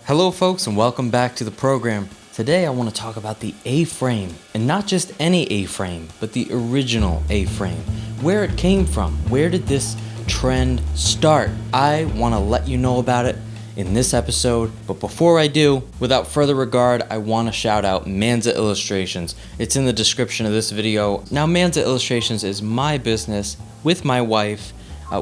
Hello folks, and welcome back to the program. Today I want to talk about the A-frame, and not just any A-frame, but the original A-frame. Where it came from, where did this trend start? I want to let you know about it in this episode, but before I do, without further regard, I want to shout out Manza Illustrations. It's in the description of this video. Now, Manza Illustrations is my business with my wife.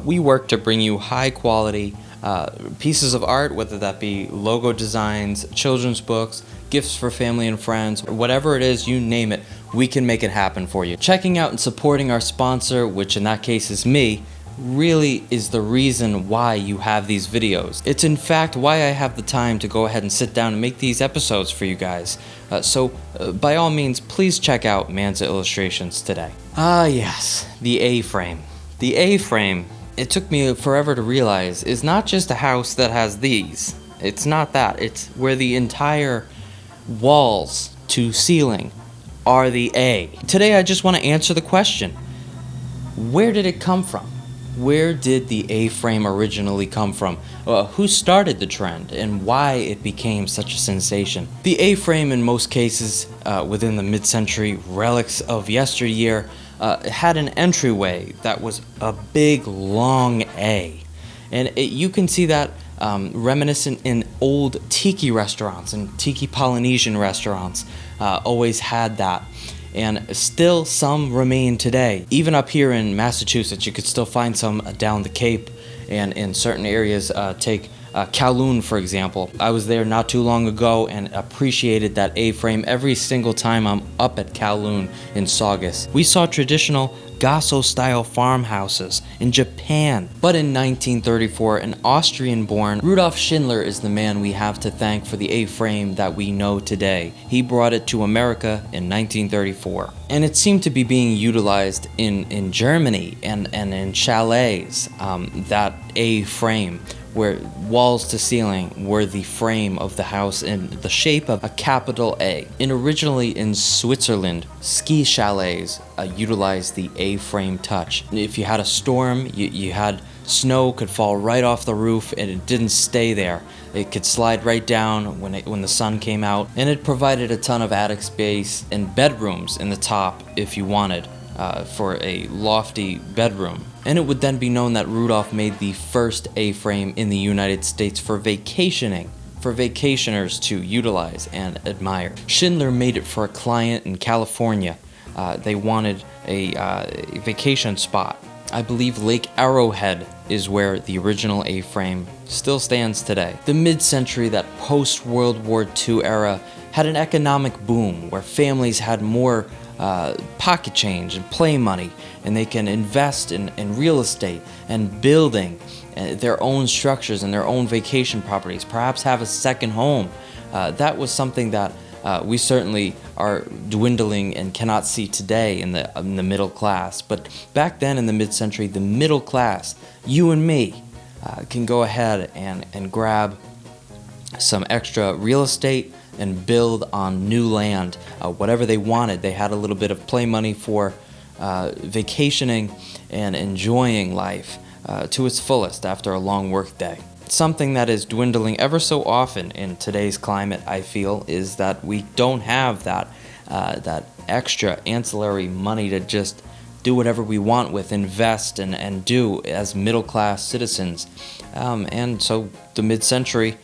We work to bring you high quality pieces of art, whether that be logo designs, children's books, gifts for family and friends, or whatever it is, you name it, we can make it happen for you. Checking out and supporting our sponsor, which in that case is me, really is the reason why you have these videos. It's in fact why I have the time to go ahead and sit down and make these episodes for you guys. So by all means, please check out Manza Illustrations today. Yes, the A-frame. The A-frame, it took me forever to realize, is not just a house that has these. It's not that. It's where the entire walls to ceiling are the A. Today I just want to answer the question, where did it come from? Where did the A-frame originally come from? Who started the trend and why it became such a sensation? The A-frame, in most cases within the mid-century relics of yesteryear, had an entryway that was a big long A, and you can see that reminiscent in old tiki restaurants and tiki Polynesian restaurants. Always had that, and still some remain today. Even up here in Massachusetts, you could still find some down the Cape, and in certain areas. Take Kowloon, for example. I was there not too long ago and appreciated that A-frame every single time I'm up at Kowloon in Saugus. We saw traditional Gasso-style farmhouses in Japan. But in 1934, an Austrian-born Rudolf Schindler is the man we have to thank for the A-frame that we know today. He brought it to America in 1934. And it seemed to be being utilized in Germany and in chalets, that A-frame, where walls to ceiling were the frame of the house in the shape of a capital A. And originally in Switzerland, ski chalets utilized the A-frame touch. If you had a storm, you had snow could fall right off the roof and it didn't stay there. It could slide right down when the sun came out, and it provided a ton of attic space and bedrooms in the top if you wanted, for a lofty bedroom. And it would then be known that Rudolph made the first A-frame in the United States for vacationing, for vacationers to utilize and admire. Schindler made it for a client in California. They wanted a vacation spot. I believe Lake Arrowhead is where the original A-frame still stands today. The mid-century, that post-World War II era, had an economic boom where families had more pocket change and play money, and they can invest in real estate and building their own structures and their own vacation properties, perhaps have a second home. That was something that we certainly are dwindling and cannot see today in the middle class. But back then in the mid-century, the middle class, you and me, can go ahead and grab some extra real estate and build on new land, whatever they wanted. They had a little bit of play money for vacationing and enjoying life to its fullest after a long work day. Something that is dwindling ever so often in today's climate, I feel, is that we don't have that extra ancillary money to just do whatever we want with, invest and do as middle class citizens. And so the mid-century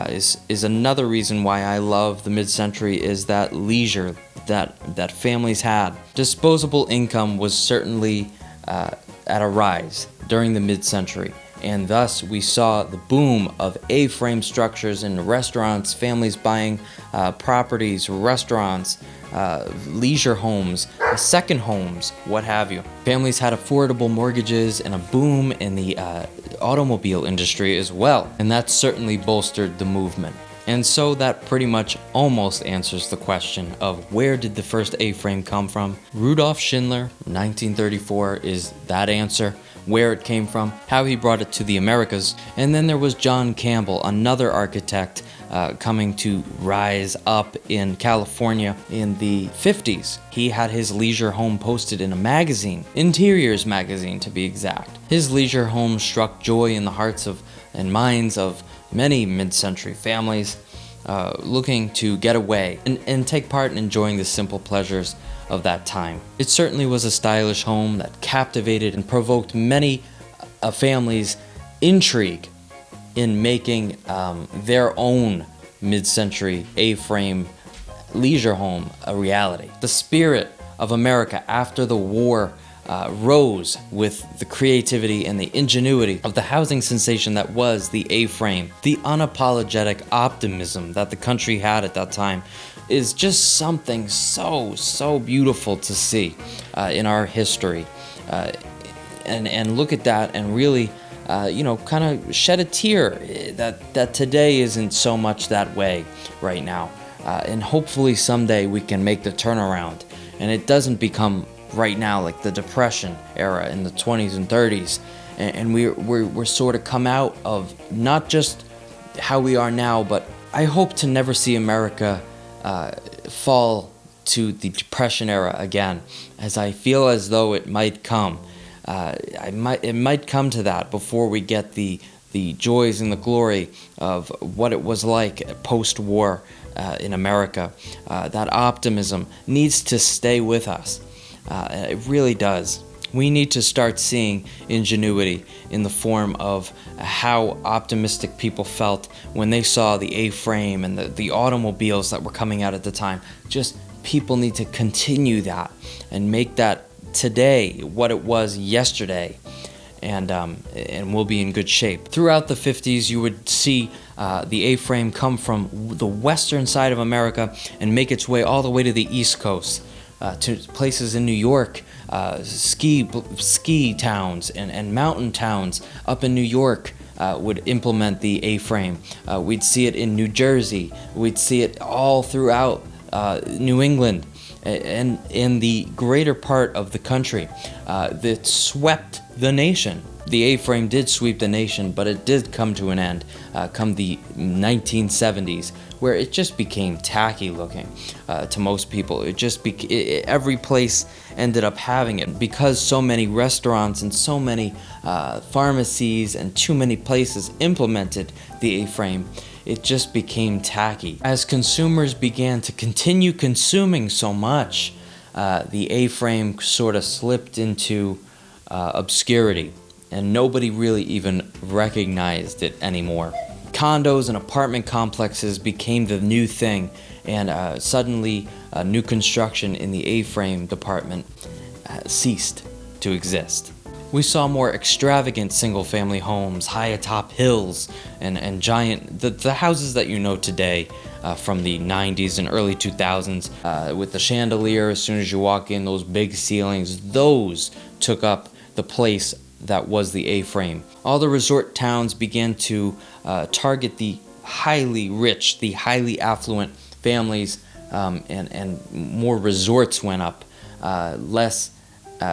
is another reason why I love the mid-century, is that leisure that families had. Disposable income was certainly at a rise during the mid-century, and thus we saw the boom of A-frame structures in restaurants, families buying properties, restaurants, leisure homes, second homes, what have you. Families had affordable mortgages and a boom in the automobile industry as well, and that certainly bolstered the movement. And so that pretty much almost answers the question of where did the first A-frame come from. Rudolf Schindler, 1934, is that answer. Where it came from, how he brought it to the Americas. And then there was John Campbell, another architect coming to rise up in California in the 50s. He had his leisure home posted in a magazine, Interiors magazine to be exact. His leisure home struck joy in the hearts of and minds of many mid-century families looking to get away and take part in enjoying the simple pleasures of that time. It certainly was a stylish home that captivated and provoked many families' intrigue in making their own mid-century A-frame leisure home a reality. The spirit of America after the war rose with the creativity and the ingenuity of the housing sensation that was the A-frame. The unapologetic optimism that the country had at that time is just something so beautiful to see in our history. And look at that and really kind of shed a tear that today isn't so much that way right now. And hopefully someday we can make the turnaround and it doesn't become right now like the Depression era in the 20s and 30s, and we're sort of come out of not just how we are now, but I hope to never see America fall to the Depression era again, as I feel as though it might come. It might come to that before we get the joys and the glory of what it was like post-war in America. That optimism needs to stay with us. It really does. We need to start seeing ingenuity in the form of how optimistic people felt when they saw the A-frame and the automobiles that were coming out at the time. Just people need to continue that and make that today what it was yesterday, and we'll be in good shape. Throughout the 50s, you would see the A-frame come from the western side of America and make its way all the way to the East Coast. To places in New York, ski towns and mountain towns up in New York would implement the A-frame. We'd see it in New Jersey. We'd see it all throughout New England and in the greater part of the country that swept the nation. The A-frame did sweep the nation, but it did come to an end come the 1970s, where it just became tacky looking to most people. Every place ended up having it because so many restaurants and so many pharmacies and too many places implemented the A-frame. It just became tacky. As consumers began to continue consuming so much, the A-frame sort of slipped into obscurity, and nobody really even recognized it anymore. Condos and apartment complexes became the new thing, and suddenly new construction in the A-frame department ceased to exist. We saw more extravagant single-family homes high atop hills and giant, the houses that you know today from the 90s and early 2000s with the chandelier as soon as you walk in, those big ceilings, those took up the place that was the A-frame. All the resort towns began to target the highly rich, the highly affluent families, and more resorts went up. Less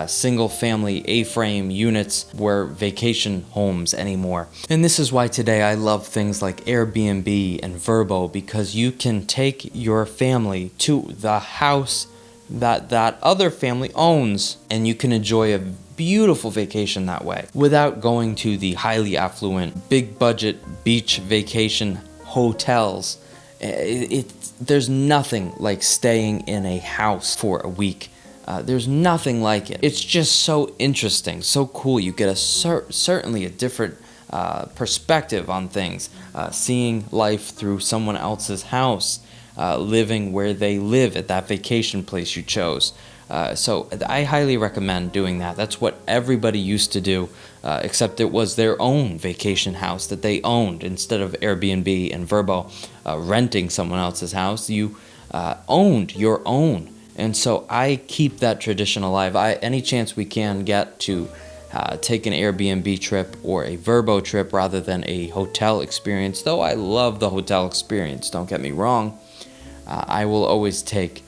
single-family A-frame units were vacation homes anymore. And this is why today I love things like Airbnb and Vrbo, because you can take your family to the house that other family owns, and you can enjoy a beautiful vacation that way without going to the highly affluent, big budget beach vacation hotels. There's nothing like staying in a house for a week. There's nothing like it. It's just so interesting, so cool. You get certainly a different perspective on things, seeing life through someone else's house, living where they live at that vacation place you chose. So I highly recommend doing that. That's what everybody used to do, except it was their own vacation house that they owned. Instead of Airbnb and Vrbo renting someone else's house, you owned your own. And so I keep that tradition alive. Any chance we can get to take an Airbnb trip or a Vrbo trip rather than a hotel experience, though I love the hotel experience, don't get me wrong, I will always take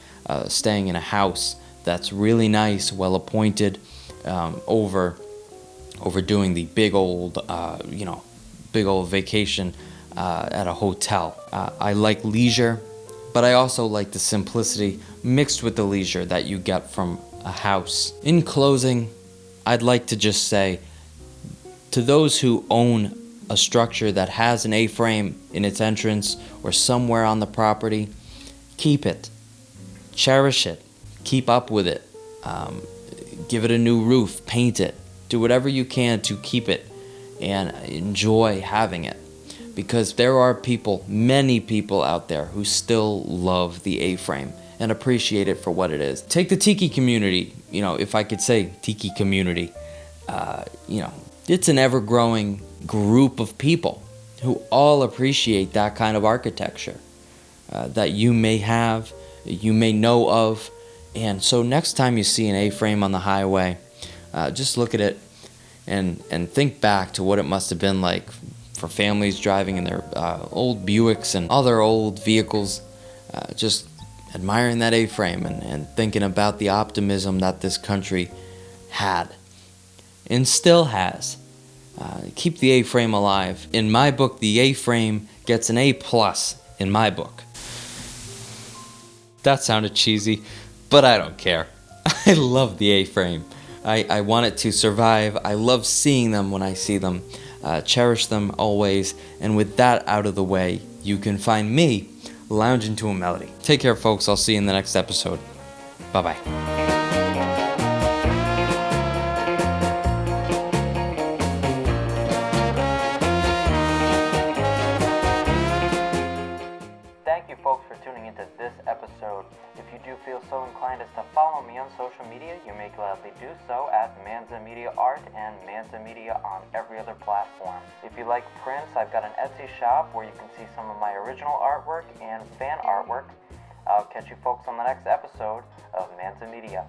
staying in a house that's really nice, well appointed, over doing the big old vacation at a hotel. I like leisure, but I also like the simplicity mixed with the leisure that you get from a house. In closing, I'd like to just say, to those who own a structure that has an A-frame in its entrance or somewhere on the property, keep it. Cherish it. Keep up with it. Give it a new roof. Paint it. Do whatever you can to keep it and enjoy having it. Because there are people, many people out there who still love the A-frame and appreciate it for what it is. Take the tiki community, if I could say tiki community, it's an ever-growing group of people who all appreciate that kind of architecture that you may have, you may know of. And so next time you see an A-frame on the highway, just look at it and think back to what it must have been like for families driving in their old Buicks and other old vehicles, just admiring that A-frame and thinking about the optimism that this country had and still has. Keep the A-frame alive. In my book, the A-frame gets an A+ in my book. That sounded cheesy, but I don't care. I love the A-frame. I want it to survive. I love seeing them when I see them. Cherish them always. And with that out of the way, you can find me lounging to a melody. Take care, folks. I'll see you in the next episode. Bye-bye. Thank you, folks, for tuning into this episode. If you do feel so inclined as to follow me on social media, you may gladly do so at Manza Media Art and Manza Media on every other platform. If you like prints, I've got an Etsy shop where you can see some of my original artwork and fan artwork. I'll catch you folks on the next episode of Manza Media.